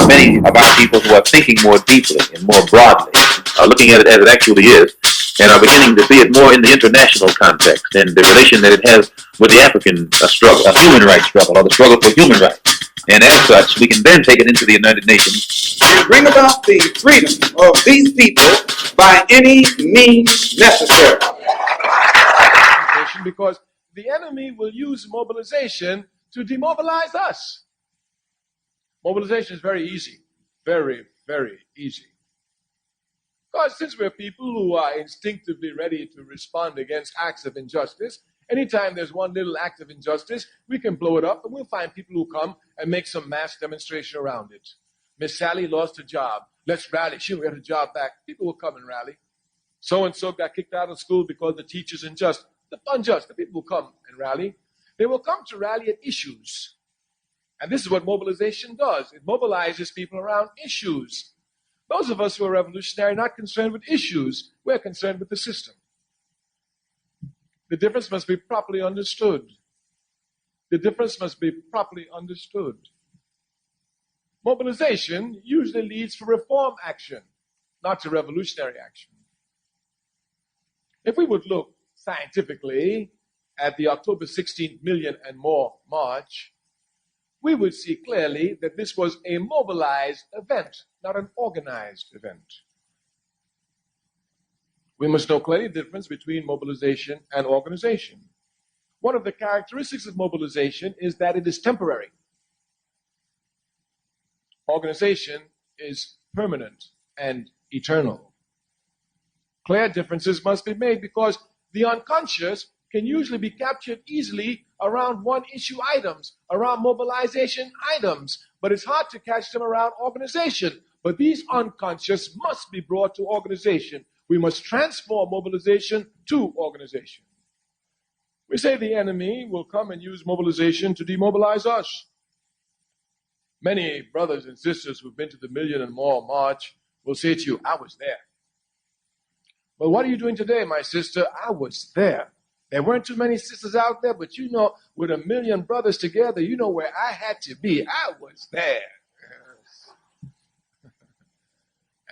many of our people who are thinking more deeply and more broadly, looking at it as it actually is, and are beginning to see it more in the international context and the relation that it has with the African struggle, a human rights struggle, or the struggle for human rights. And as such, we can then take it into the United Nations. And bring about the freedom of these people by any means necessary. Because the enemy will use mobilization to demobilize us. Mobilization is very easy. Very, very easy. Because since we're people who are instinctively ready to respond against acts of injustice, anytime there's one little act of injustice, we can blow it up and we'll find people who come and make some mass demonstration around it. Miss Sally lost her job. Let's rally. She'll get her job back. People will come and rally. So-and-so got kicked out of school because the teacher's unjust. The unjust. The people will come and rally. They will come to rally at issues. And this is what mobilization does. It mobilizes people around issues. Those of us who are revolutionary are not concerned with issues. We're concerned with the system. The difference must be properly understood. The difference must be properly understood. Mobilization usually leads to reform action, not to revolutionary action. If we would look scientifically at the October 16th million and more march, we would see clearly that this was a mobilized event, not an organized event. We must know clearly the difference between mobilization and organization. One of the characteristics of mobilization is that it is temporary. Organization is permanent and eternal. Clear differences must be made because the unconscious can usually be captured easily around one-issue items, around mobilization items, but it's hard to catch them around organization. But these unconscious must be brought to organization. We must transform mobilization to organization. We say the enemy will come and use mobilization to demobilize us. Many brothers and sisters who've been to the million and more march will say to you, I was there. Well, what are you doing today, my sister? I was there. There weren't too many sisters out there, but you know, with a million brothers together, you know where I had to be. I was there. Yes.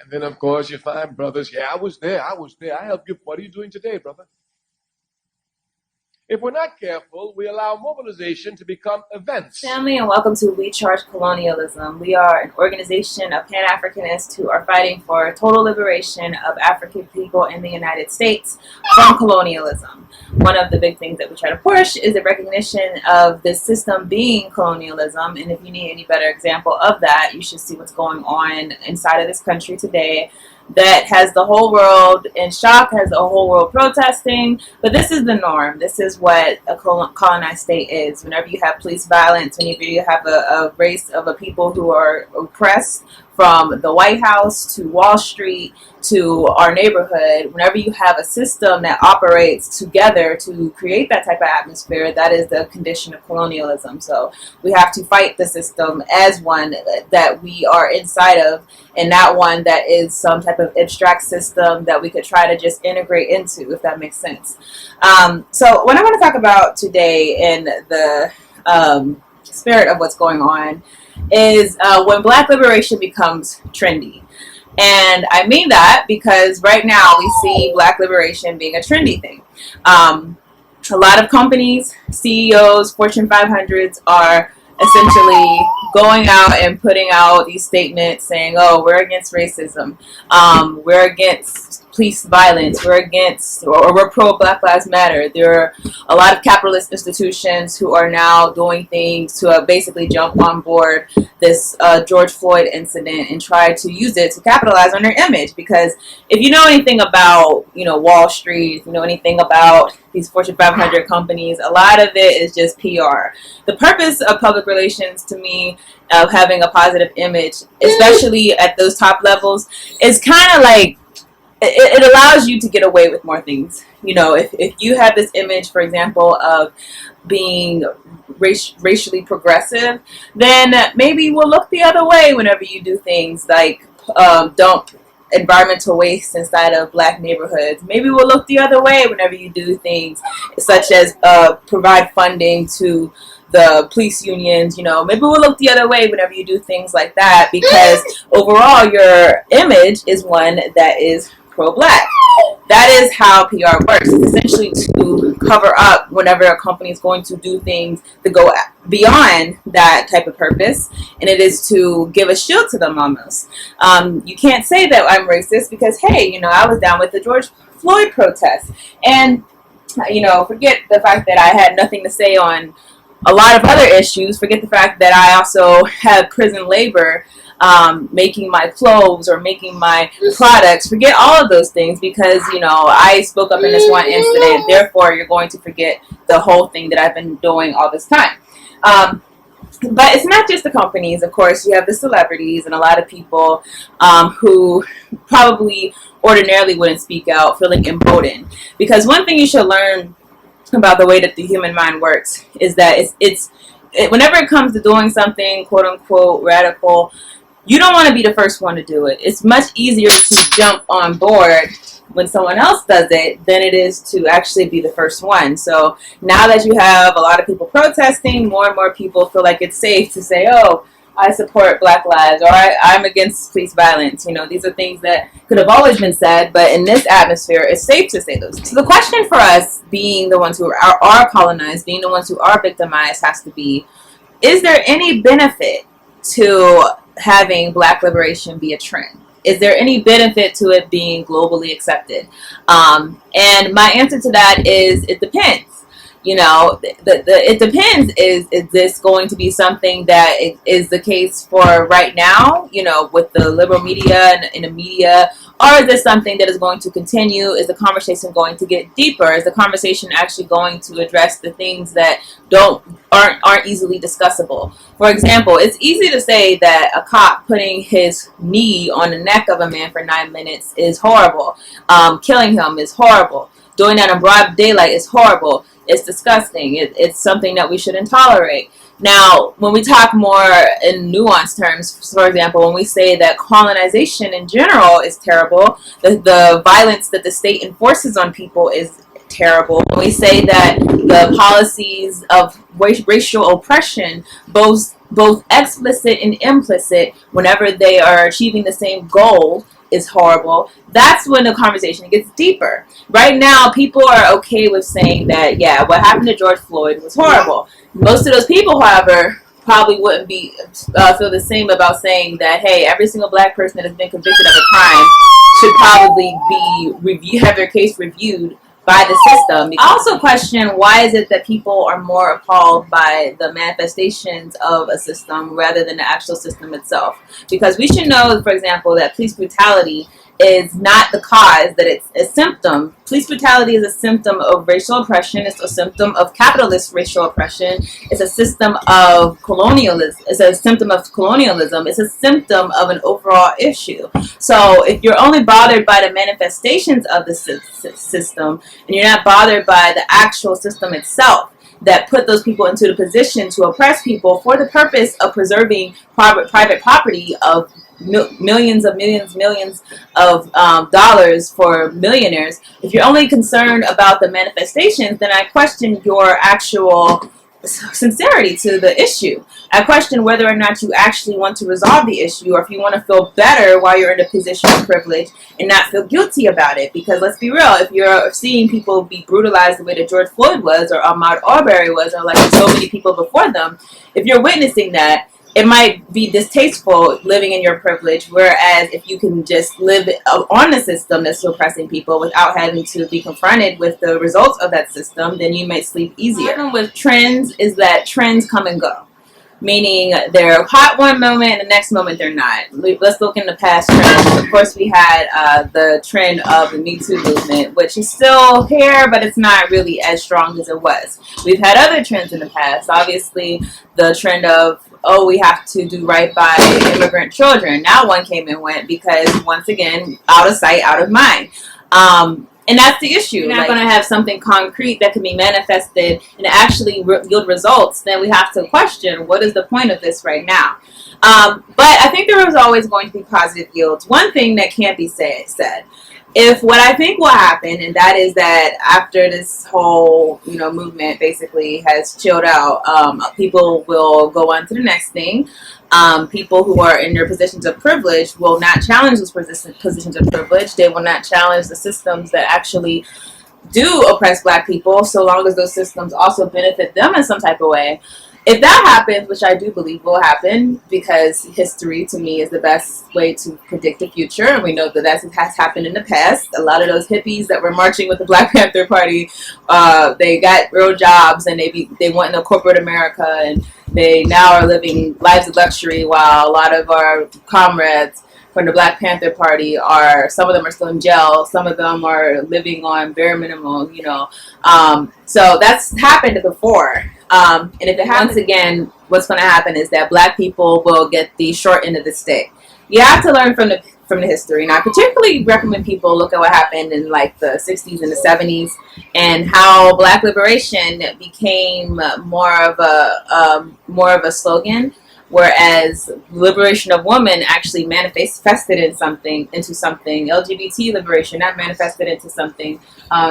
And then, of course, you find brothers, yeah, I was there. I helped you. What are you doing today, brother? If we're not careful, we allow mobilization to become events. Family, and welcome to We Charge Colonialism. We are an organization of Pan-Africanists who are fighting for total liberation of African people in the United States from colonialism. One of the big things that we try to push is the recognition of this system being colonialism, and if you need any better example of that, you should see what's going on inside of this country today that has the whole world in shock, has the whole world protesting. But this is the norm. This is what a colonized state is. Whenever you have police violence, whenever you have a race of a people who are oppressed, from the White House to Wall Street to our neighborhood, whenever you have a system that operates together to create that type of atmosphere, that is the condition of colonialism. So we have to fight the system as one that we are inside of, and not one that is some type of abstract system that we could try to just integrate into, if that makes sense. So what I want to talk about today in the spirit of what's going on is when Black liberation becomes trendy. And I mean that because right now we see Black liberation being a trendy thing. A lot of companies, CEOs, Fortune 500s are essentially going out and putting out these statements saying, oh, we're against racism, we're against police violence, we're against, or we're pro Black Lives Matter. There are a lot of capitalist institutions who are now doing things to basically jump on board this George Floyd incident and try to use it to capitalize on their image. Because if you know anything about, Wall Street, if you know anything about these Fortune 500 companies, a lot of it is just PR. The purpose of public relations, to me, of having a positive image, especially at those top levels, is kind of like, it allows you to get away with more things. If you have this image, for example, of being racially progressive, then maybe we'll look the other way whenever you do things like dump environmental waste inside of Black neighborhoods. Maybe we'll look the other way whenever you do things such as provide funding to the police unions, maybe we'll look the other way whenever you do things like that, because overall your image is one that is pro-black. That is how PR works. It's essentially to cover up whenever a company is going to do things that go beyond that type of purpose, and it is to give a shield to them almost. You can't say that I'm racist because, hey, I was down with the George Floyd protest, and forget the fact that I had nothing to say on a lot of other issues. Forget the fact that I also had prison labor making my clothes or making my products. Forget all of those things because, I spoke up in this one incident. Therefore, you're going to forget the whole thing that I've been doing all this time. But it's not just the companies. Of course, you have the celebrities and a lot of people who probably ordinarily wouldn't speak out, feeling emboldened. Because one thing you should learn about the way that the human mind works is that whenever it comes to doing something quote unquote radical, you don't want to be the first one to do it. It's much easier to jump on board when someone else does it than it is to actually be the first one. So now that you have a lot of people protesting, more and more people feel like it's safe to say, oh, I support Black lives, or I'm against police violence. These are things that could have always been said, but in this atmosphere, it's safe to say those things. So the question for us, being the ones who are colonized, being the ones who are victimized, has to be, is there any benefit to having Black liberation be a trend? Is there any benefit to it being globally accepted? And my answer to that is it depends. It depends. Is this going to be something that is the case for right now, with the liberal media and in the media? Or is this something that is going to continue? Is the conversation going to get deeper? Is the conversation actually going to address the things that aren't easily discussable? For example, it's easy to say that a cop putting his knee on the neck of a man for 9 minutes is horrible. Killing him is horrible. Doing that in broad daylight is horrible. It's disgusting. It's something that we shouldn't tolerate. Now, when we talk more in nuanced terms, for example, when we say that colonization in general is terrible, the violence that the state enforces on people is terrible. When we say that the policies of racial oppression, both explicit and implicit, whenever they are achieving the same goal, is horrible, that's when the conversation gets deeper. Right now, people are okay with saying that, yeah, what happened to George Floyd was horrible. Most of those people, however, probably wouldn't feel the same about saying that, hey, every single Black person that has been convicted of a crime should probably have their case reviewed by the system. I also question, why is it that people are more appalled by the manifestations of a system rather than the actual system itself? Because we should know, for example, that police brutality is not the cause, that it's a symptom. Police brutality is a symptom of racial oppression. It's a symptom of capitalist racial oppression. It's a system of colonialism. It's a symptom of colonialism. It's a symptom of an overall issue. So if you're only bothered by the manifestations of the system, and you're not bothered by the actual system itself that put those people into the position to oppress people for the purpose of preserving private property of millions of dollars for millionaires, if you're only concerned about the manifestations, then I question your actual sincerity to the issue. I question whether or not you actually want to resolve the issue, or if you want to feel better while you're in a position of privilege and not feel guilty about it. Because let's be real, if you're seeing people be brutalized the way that George Floyd was, or Ahmaud Arbery was, or like so many people before them, if you're witnessing that, it might be distasteful living in your privilege, whereas if you can just live on the system that's oppressing people without having to be confronted with the results of that system, then you might sleep easier. The problem with trends is that trends come and go. Meaning they're hot one moment and the next moment they're not. Let's look in the past trends. Of course, we had the trend of the Me Too movement, which is still here, but it's not really as strong as it was. We've had other trends in the past. Obviously, the trend of, oh, we have to do right by immigrant children. Now one came and went because, once again, out of sight, out of mind. And that's the issue. You're not going to have something concrete that can be manifested and actually yield results. Then we have to question, what is the point of this right now? But I think there was always going to be positive yields. One thing that can't be said, if what I think will happen, and that is that after this whole, movement basically has chilled out, people will go on to the next thing. People who are in their positions of privilege will not challenge those positions of privilege. They will not challenge the systems that actually do oppress Black people, so long as those systems also benefit them in some type of way. If that happens, which I do believe will happen, because history to me is the best way to predict the future, and we know that has happened in the past. A lot of those hippies that were marching with the Black Panther Party, they got real jobs, and they went into corporate America, and they now are living lives of luxury, while a lot of our comrades from the Black Panther Party some of them are still in jail, some of them are living on bare minimum, so that's happened before. And if it happens again, what's going to happen is that Black people will get the short end of the stick. You have to learn from the history. And I particularly recommend people look at what happened in like the 60s and the 70s, and how Black liberation became more of a slogan, whereas liberation of women actually manifested into something. LGBT liberation, that manifested into something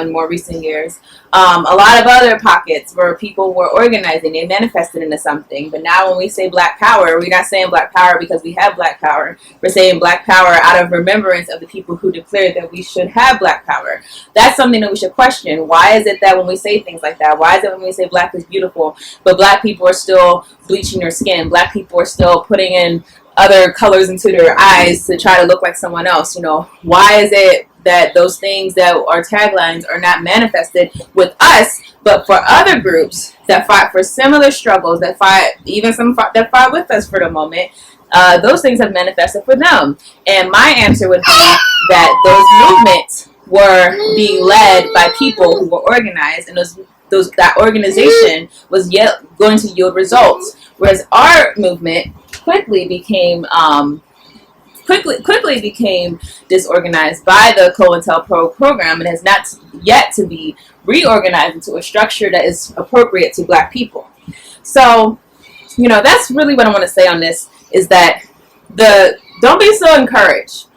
in more recent years. A lot of other pockets where people were organizing, they manifested into something. But now when we say Black power, we're not saying Black power because we have Black power. We're saying Black power out of remembrance of the people who declared that we should have Black power. That's something that we should question. Why is it that when we say things like that, why is it when we say Black is beautiful, but Black people are still bleaching their skin? Black people are still putting in other colors into their eyes to try to look like someone else. Why is it that those things that are taglines are not manifested with us, but for other groups that fight for similar struggles, that fight with us for the moment, those things have manifested for them? And my answer would be that those movements were being led by people who were organized, and that organization was going to yield results. Whereas our movement quickly became disorganized by the COINTELPRO program, and has not yet to be reorganized into a structure that is appropriate to Black people. So, that's really what I want to say on this, is that don't be so encouraged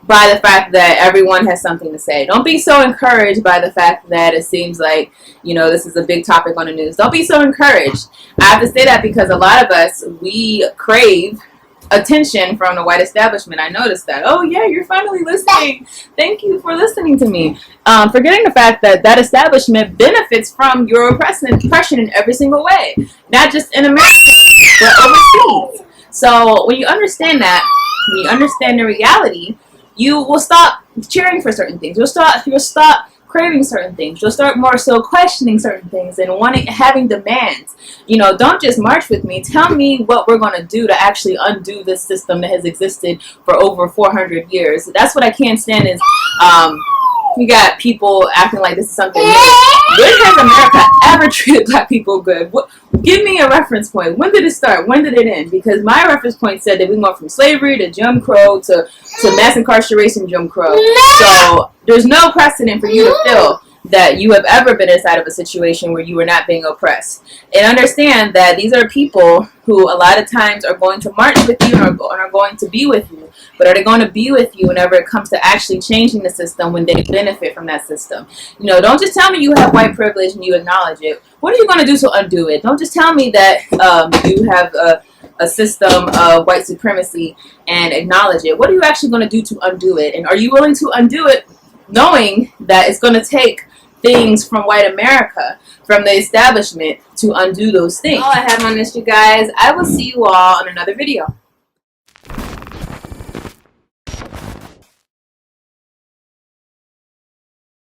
by the fact that everyone has something to say. Don't be so encouraged by the fact that it seems like, this is a big topic on the news. Don't be so encouraged. I have to say that because a lot of us, we crave attention from the white establishment. I noticed that. Oh yeah, you're finally listening. Thank you for listening to me. Forgetting the fact that establishment benefits from your oppression in every single way, not just in America, but overseas. So when you understand that, when you understand the reality, you will stop cheering for certain things. You'll stop craving certain things. You'll start more so questioning certain things and having demands. Don't just march with me. Tell me what we're going to do to actually undo this system that has existed for over 400 years. That's what I can't stand is, you got people acting like this is something new. When has America ever treated Black people good? Give me a reference point. When did it start? When did it end? Because my reference point said that we went from slavery to Jim Crow to mass incarceration Jim Crow. So there's no precedent for you to feel that you have ever been inside of a situation where you were not being oppressed. And understand that these are people who a lot of times are going to march with you and are going to be with you. But are they going to be with you whenever it comes to actually changing the system when they benefit from that system? Don't just tell me you have white privilege and you acknowledge it. What are you going to do to undo it? Don't just tell me that you have a system of white supremacy and acknowledge it. What are you actually going to do to undo it? And are you willing to undo it knowing that it's going to take things from white America, from the establishment, to undo those things? All I have on this, you guys. I will see you all in another video.